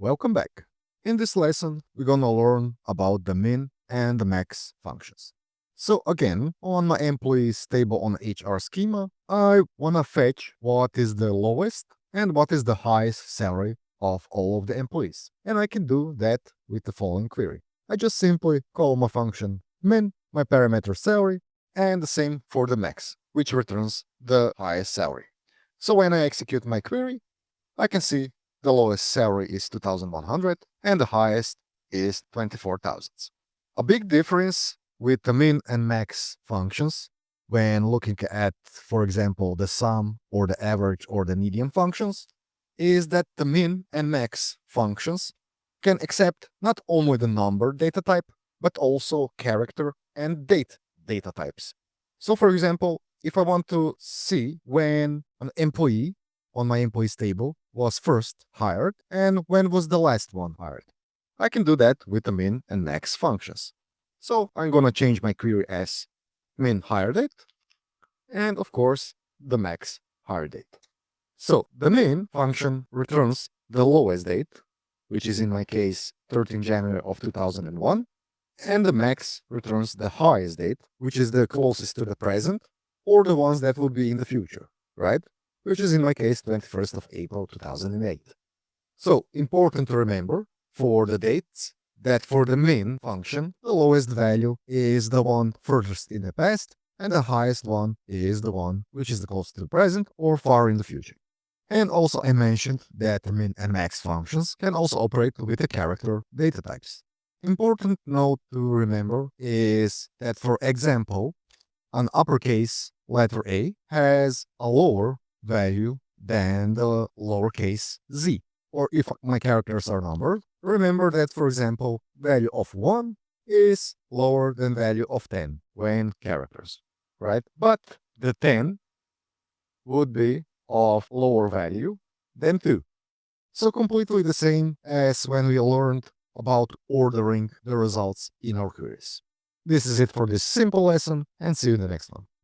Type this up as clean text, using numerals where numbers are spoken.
Welcome back. In this lesson, we're gonna learn about the min and the max functions. So again, on my employees table on HR schema, I wanna fetch what is the lowest and what is the highest salary of all of the employees. And I can do that with the following query. I just simply call my function min, my parameter salary, and the same for the max, which returns the highest salary. So when I execute my query, I can see the lowest salary is 2,100 and the highest is 24,000. A big difference with the min and max functions when looking at, for example, the sum or the average or the median functions is that the min and max functions can accept not only the number data type, but also character and date data types. So for example, if I want to see when an employee on my employees table was first hired and when was the last one hired, I can do that with the min and max functions. So I'm going to change my query as min hire date and of course the max hire date. So the min function returns the lowest date, which is in my case 13 January of 2001, and the max returns the highest date, which is the closest to the present or the ones that will be in the future, right? Which is in my case 21st of April 2008. So important to remember for the dates that for the min function, the lowest value is the one furthest in the past, and the highest one is the one which is the closest to the present or far in the future. And also I mentioned that the min and max functions can also operate with the character data types. Important note to remember is that, for example, an uppercase letter A has a lower value than the lowercase z. Or if my characters are numbered, remember that, for example, value of 1 is lower than value of 10 when characters, right? But the 10 would be of lower value than 2. So completely the same as when we learned about ordering the results in our queries. This is it for this simple lesson, and see you in the next one.